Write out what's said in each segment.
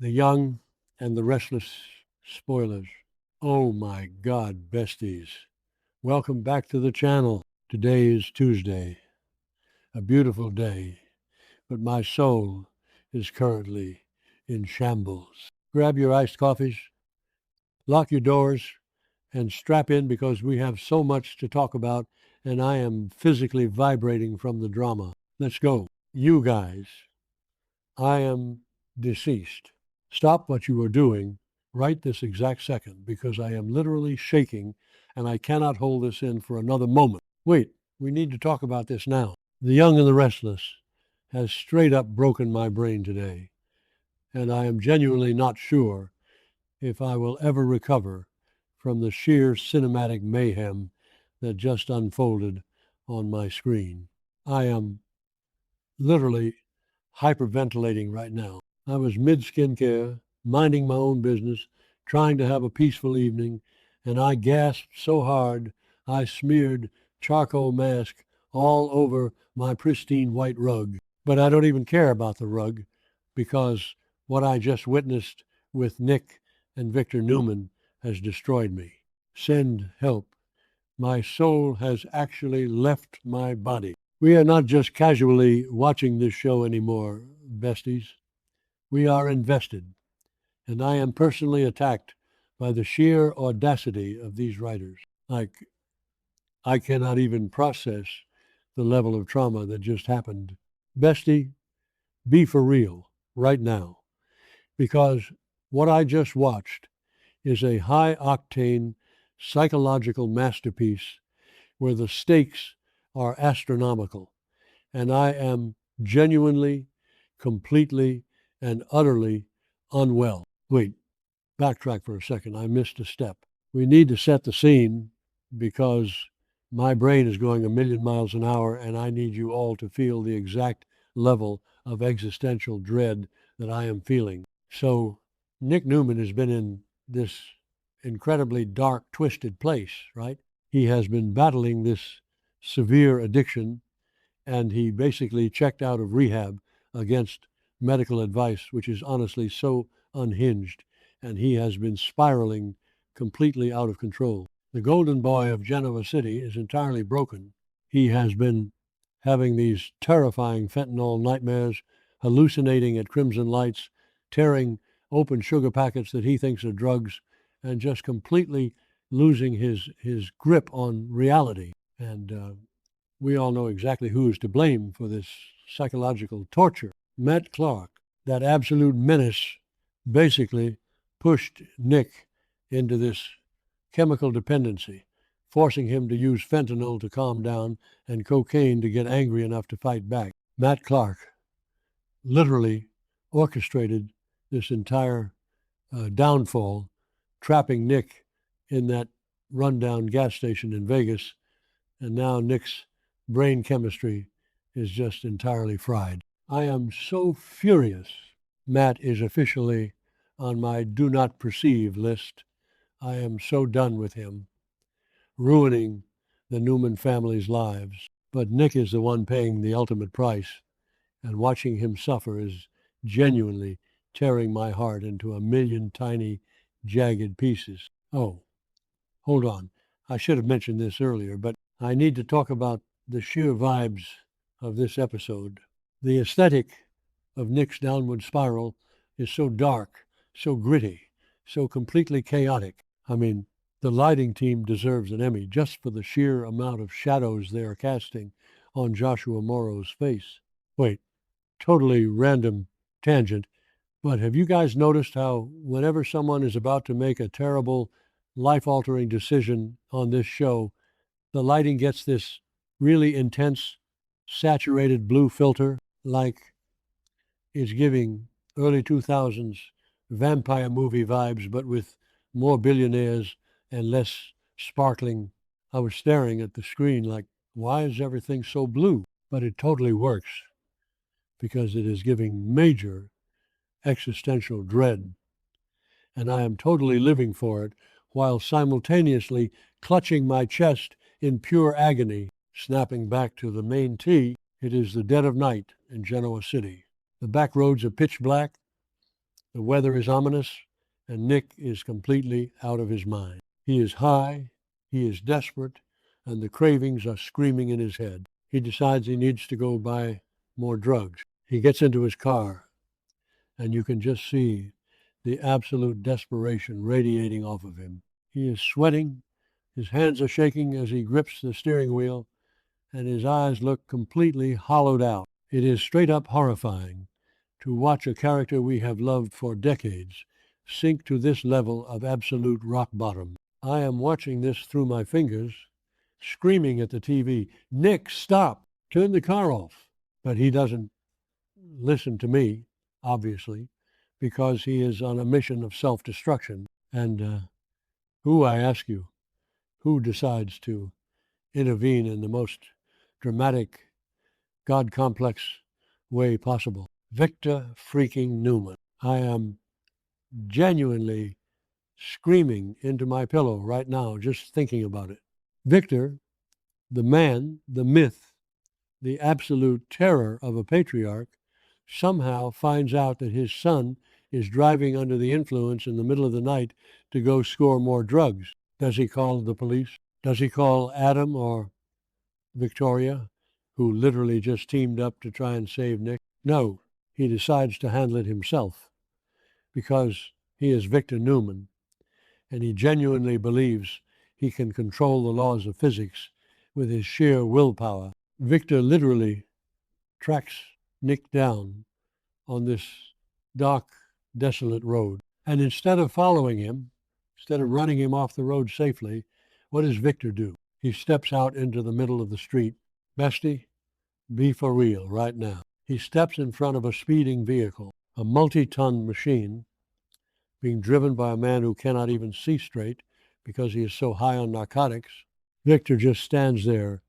The Young and the Restless Spoilers. Oh my God, besties. Welcome back to the channel. Today is Tuesday, a beautiful day, but my soul is currently in shambles. Grab your iced coffees, lock your doors, and strap in because we have so much to talk about, and I am physically vibrating from the drama. Let's go. You guys, I am deceased. Stop what you are doing right this exact second because I am literally shaking and I cannot hold this in for another moment. Wait, we need to talk about this now. The Young and the Restless has straight up broken my brain today, and I am genuinely not sure if I will ever recover from the sheer cinematic mayhem that just unfolded on my screen. I am literally hyperventilating right now. I was mid-skincare, minding my own business, trying to have a peaceful evening, and I gasped so hard I smeared charcoal mask all over my pristine white rug. But I don't even care about the rug because what I just witnessed with Nick and Victor Newman has destroyed me. Send help. My soul has actually left my body. We are not just casually watching this show anymore, besties. We are invested, and I am personally attacked by the sheer audacity of these writers. I cannot even process the level of trauma that just happened. Bestie, be for real right now, because what I just watched is a high-octane psychological masterpiece where the stakes are astronomical, and I am genuinely, completely, and utterly unwell. Wait, backtrack for a second. I missed a step. We need to set the scene because my brain is going a million miles an hour, and I need you all to feel the exact level of existential dread that I am feeling. So, Nick Newman has been in this incredibly dark, twisted place, right? He has been battling this severe addiction, and he basically checked out of rehab against medical advice, which is honestly so unhinged, and he has been spiraling completely out of control. The golden boy of Genoa City is entirely broken. He has been having these terrifying fentanyl nightmares, hallucinating at crimson lights, tearing open sugar packets that he thinks are drugs, and just completely losing his grip on reality. And we all know exactly who is to blame for this psychological torture. Matt Clark, that absolute menace, basically pushed Nick into this chemical dependency, forcing him to use fentanyl to calm down and cocaine to get angry enough to fight back. Matt Clark literally orchestrated this entire downfall, trapping Nick in that rundown gas station in Vegas, and now Nick's brain chemistry is just entirely fried. I am so furious. Matt is officially on my do not perceive list. I am so done with him, ruining the Newman family's lives. But Nick is the one paying the ultimate price, and watching him suffer is genuinely tearing my heart into a million tiny, jagged pieces. Oh, hold on. I should have mentioned this earlier, but I need to talk about the sheer vibes of this episode. The aesthetic of Nick's downward spiral is so dark, so gritty, so completely chaotic. I mean, the lighting team deserves an Emmy just for the sheer amount of shadows they are casting on Joshua Morrow's face. Wait, totally random tangent, but have you guys noticed how whenever someone is about to make a terrible, life-altering decision on this show, the lighting gets this really intense, saturated blue filter, like it's giving early 2000s vampire movie vibes, but with more billionaires and less sparkling. I was staring at the screen like, why is everything so blue? But it totally works because it is giving major existential dread. And I am totally living for it while simultaneously clutching my chest in pure agony. Snapping back to the main T, it is the dead of night in Genoa City. The back roads are pitch black. The weather is ominous, and Nick is completely out of his mind. He is high, he is desperate, and the cravings are screaming in his head. He decides he needs to go buy more drugs. He gets into his car, and you can just see the absolute desperation radiating off of him. He is sweating, his hands are shaking as he grips the steering wheel, and his eyes look completely hollowed out. It is straight up horrifying to watch a character we have loved for decades sink to this level of absolute rock bottom. I am watching this through my fingers, screaming at the TV, "Nick, stop! Turn the car off!" But he doesn't listen to me, obviously, because he is on a mission of self-destruction. And who, I ask you, who decides to intervene in the most dramatic, God-complex way possible? Victor freaking Newman. I am genuinely screaming into my pillow right now just thinking about it. Victor, the man, the myth, the absolute terror of a patriarch, somehow finds out that his son is driving under the influence in the middle of the night to go score more drugs. Does he call the police? Does he call Adam or Victoria, who literally just teamed up to try and save Nick? No, he decides to handle it himself because he is Victor Newman, and he genuinely believes he can control the laws of physics with his sheer willpower. Victor literally tracks Nick down on this dark, desolate road. And instead of following him, instead of running him off the road safely, what does Victor do? He steps out into the middle of the street. Bestie, be for real right now. He steps in front of a speeding vehicle, a multi-ton machine being driven by a man who cannot even see straight because he is so high on narcotics. Victor just stands there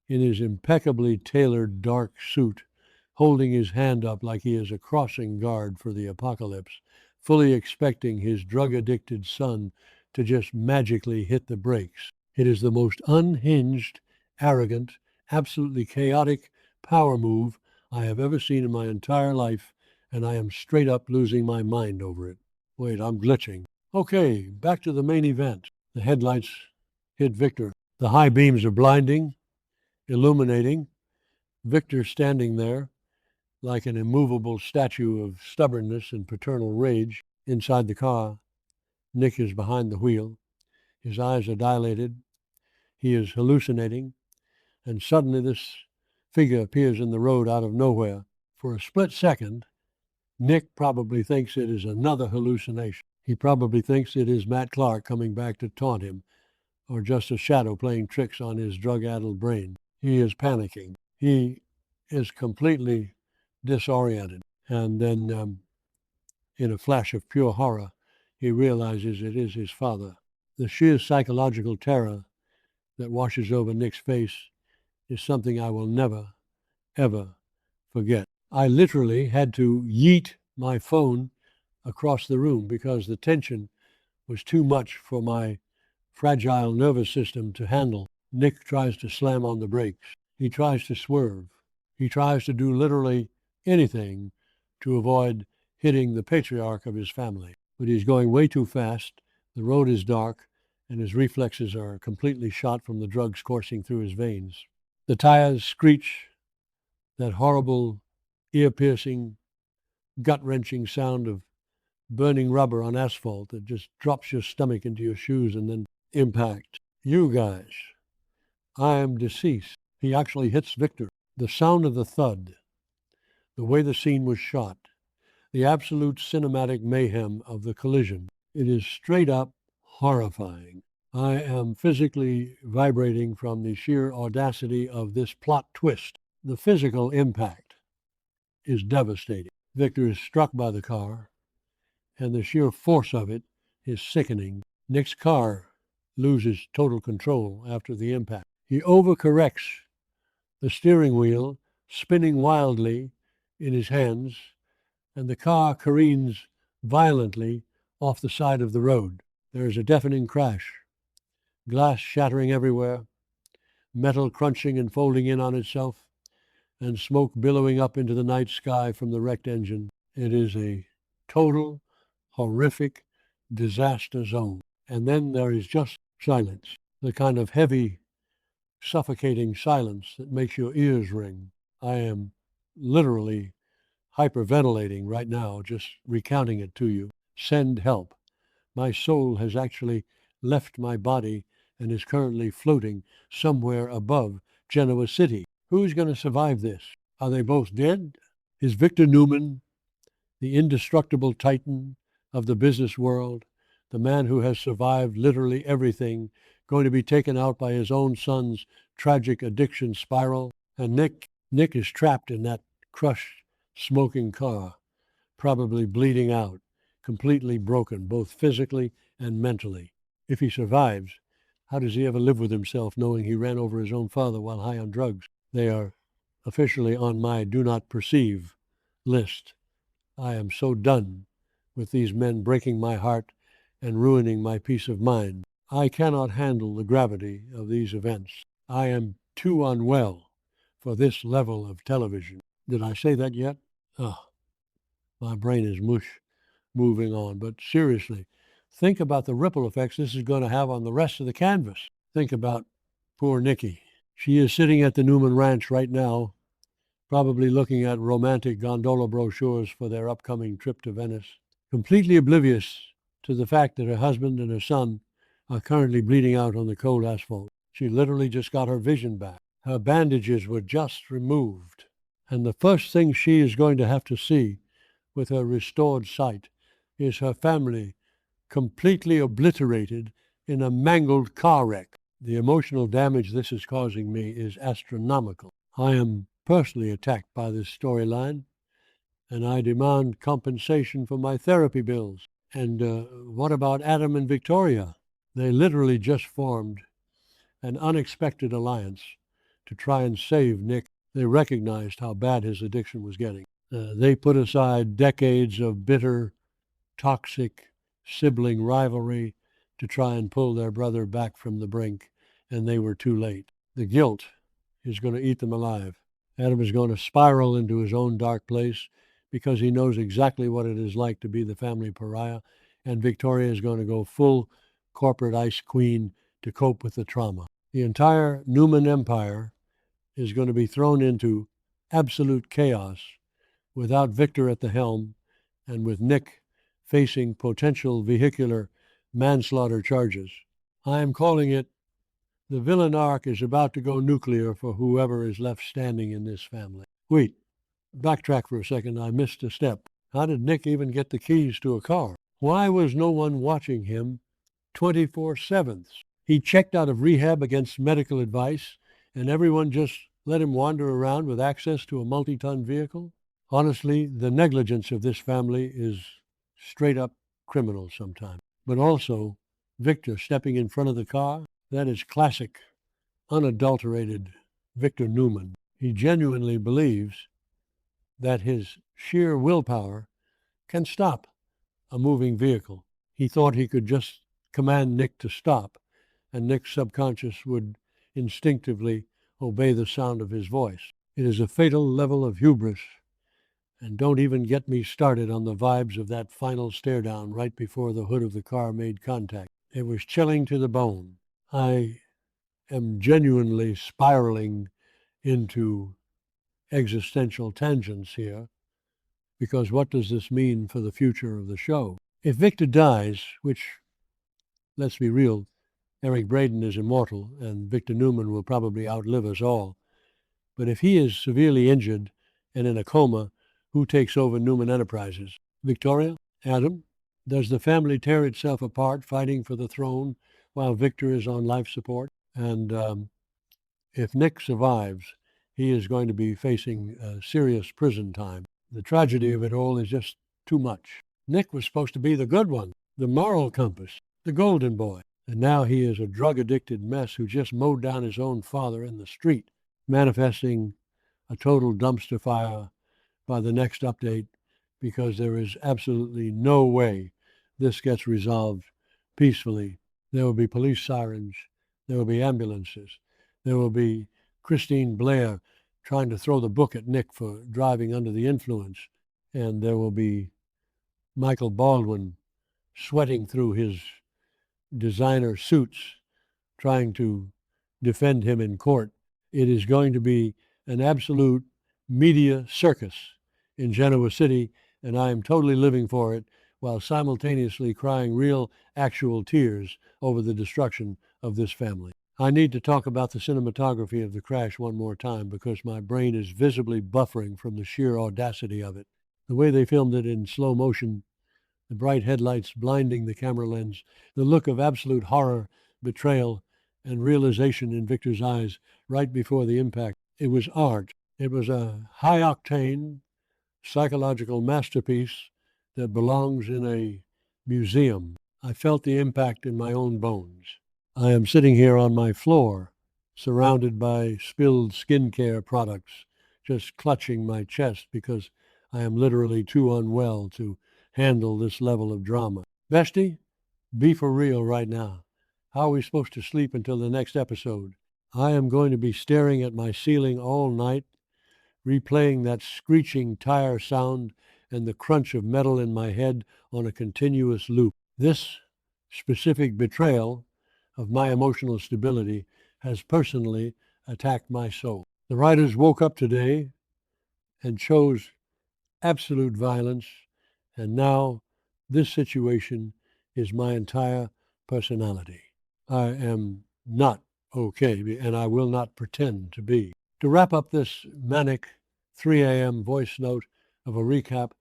in his impeccably tailored dark suit, holding his hand up like he is a crossing guard for the apocalypse, fully expecting his drug-addicted son to just magically hit the brakes. It is the most unhinged, arrogant, absolutely chaotic power move I have ever seen in my entire life, and I am straight up losing my mind over it. Wait, I'm glitching. Okay, back to the main event. The headlights hit Victor. The high beams are blinding, illuminating. Victor standing there like an immovable statue of stubbornness and paternal rage. Inside the car, Nick is behind the wheel. His eyes are dilated. He is hallucinating. And suddenly this figure appears in the road out of nowhere. For a split second, Nick probably thinks it is another hallucination. He probably thinks it is Matt Clark coming back to taunt him, or just a shadow playing tricks on his drug-addled brain. He is panicking. He is completely disoriented. And then, in a flash of pure horror, he realizes it is his father. The sheer psychological terror that washes over Nick's face is something I will never, ever forget. I literally had to yeet my phone across the room because the tension was too much for my fragile nervous system to handle. Nick tries to slam on the brakes. He tries to swerve. He tries to do literally anything to avoid hitting the patriarch of his family. But he's going way too fast. The road is dark, and his reflexes are completely shot from the drugs coursing through his veins. The tires screech, that horrible, ear-piercing, gut-wrenching sound of burning rubber on asphalt that just drops your stomach into your shoes and then impact. You guys, I am deceased. He actually hits Victor. The sound of the thud, the way the scene was shot, the absolute cinematic mayhem of the collision. It is straight up horrifying. I am physically vibrating from the sheer audacity of this plot twist. The physical impact is devastating. Victor is struck by the car, and the sheer force of it is sickening. Nick's car loses total control after the impact. He overcorrects the steering wheel, spinning wildly in his hands, and the car careens violently off the side of the road. There is a deafening crash, glass shattering everywhere, metal crunching and folding in on itself, and smoke billowing up into the night sky from the wrecked engine. It is a total, horrific disaster zone. And then there is just silence, the kind of heavy, suffocating silence that makes your ears ring. I am literally hyperventilating right now, just recounting it to you. Send help. My soul has actually left my body and is currently floating somewhere above Genoa City. Who's going to survive this? Are they both dead? Is Victor Newman, the indestructible titan of the business world, the man who has survived literally everything, going to be taken out by his own son's tragic addiction spiral? And Nick is trapped in that crushed, smoking car, probably bleeding out, completely broken, both physically and mentally. If he survives, how does he ever live with himself knowing he ran over his own father while high on drugs? They are officially on my do not perceive list. I am so done with these men breaking my heart and ruining my peace of mind. I cannot handle the gravity of these events. I am too unwell for this level of television. Did I say that yet? Oh, my brain is mush moving on. But seriously, think about the ripple effects this is going to have on the rest of the canvas. Think about poor Nikki. She is sitting at the Newman Ranch right now, probably looking at romantic gondola brochures for their upcoming trip to Venice, completely oblivious to the fact that her husband and her son are currently bleeding out on the cold asphalt. She literally just got her vision back. Her bandages were just removed. And the first thing she is going to have to see with her restored sight is her family completely obliterated in a mangled car wreck. The emotional damage this is causing me is astronomical. I am personally attacked by this storyline, and I demand compensation for my therapy bills. And what about Adam and Victoria? They literally just formed an unexpected alliance to try and save Nick. They recognized how bad his addiction was getting. They put aside decades of bitter, toxic sibling rivalry to try and pull their brother back from the brink, and they were too late. The guilt is going to eat them alive. Adam is going to spiral into his own dark place because he knows exactly what it is like to be the family pariah, and Victoria is going to go full corporate ice queen to cope with the trauma. The entire Newman empire is going to be thrown into absolute chaos without Victor at the helm and with Nick facing potential vehicular manslaughter charges. I am calling it the villain arc is about to go nuclear for whoever is left standing in this family. Wait, backtrack for a second. I missed a step. How did Nick even get the keys to a car? Why was no one watching him 24/7? He checked out of rehab against medical advice, and everyone just let him wander around with access to a multi-ton vehicle? Honestly, the negligence of this family is straight up criminal sometimes. But also, Victor stepping in front of the car, that is classic, unadulterated Victor Newman. He genuinely believes that his sheer willpower can stop a moving vehicle. He thought he could just command Nick to stop, and Nick's subconscious would instinctively obey the sound of his voice. It is a fatal level of hubris. And don't even get me started on the vibes of that final stare down right before the hood of the car made contact. It was chilling to the bone. I am genuinely spiraling into existential tangents here, because what does this mean for the future of the show? If Victor dies, which, let's be real, Eric Braeden is immortal, and Victor Newman will probably outlive us all. But if he is severely injured and in a coma, who takes over Newman Enterprises? Victoria? Adam? Does the family tear itself apart fighting for the throne while Victor is on life support? And if Nick survives, he is going to be facing serious prison time. The tragedy of it all is just too much. Nick was supposed to be the good one, the moral compass, the golden boy. And now he is a drug-addicted mess who just mowed down his own father in the street, manifesting a total dumpster fire by the next update, because there is absolutely no way this gets resolved peacefully. There will be police sirens. There will be ambulances. There will be Christine Blair trying to throw the book at Nick for driving under the influence. And there will be Michael Baldwin sweating through his designer suits, trying to defend him in court. It is going to be an absolute media circus in Genoa City, and I am totally living for it while simultaneously crying real, actual tears over the destruction of this family. I need to talk about the cinematography of the crash one more time because my brain is visibly buffering from the sheer audacity of it. The way they filmed it in slow motion, the bright headlights blinding the camera lens, the look of absolute horror, betrayal, and realization in Victor's eyes right before the impact. It was art. It was a high-octane psychological masterpiece that belongs in a museum. I felt the impact in my own bones. I am sitting here on my floor, surrounded by spilled skincare products, just clutching my chest because I am literally too unwell to handle this level of drama. Bestie, be for real right now. How are we supposed to sleep until the next episode? I am going to be staring at my ceiling all night, replaying that screeching tire sound and the crunch of metal in my head on a continuous loop. This specific betrayal of my emotional stability has personally attacked my soul. The writers woke up today and chose absolute violence, and now this situation is my entire personality. I am not okay, and I will not pretend to be. To wrap up this manic 3 a.m. voice note of a recap,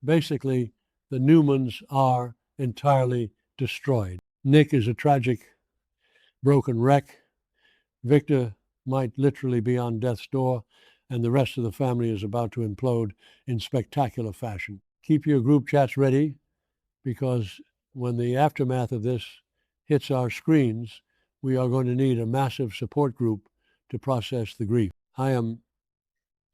basically, the Newmans are entirely destroyed. Nick is a tragic, broken wreck. Victor might literally be on death's door, and the rest of the family is about to implode in spectacular fashion. Keep your group chats ready, because when the aftermath of this hits our screens, we are going to need a massive support group to process the grief. I am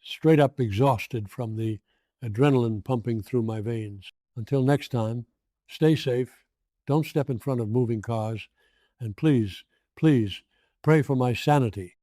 straight up exhausted from the adrenaline pumping through my veins. Until next time, stay safe, don't step in front of moving cars, and please, please pray for my sanity.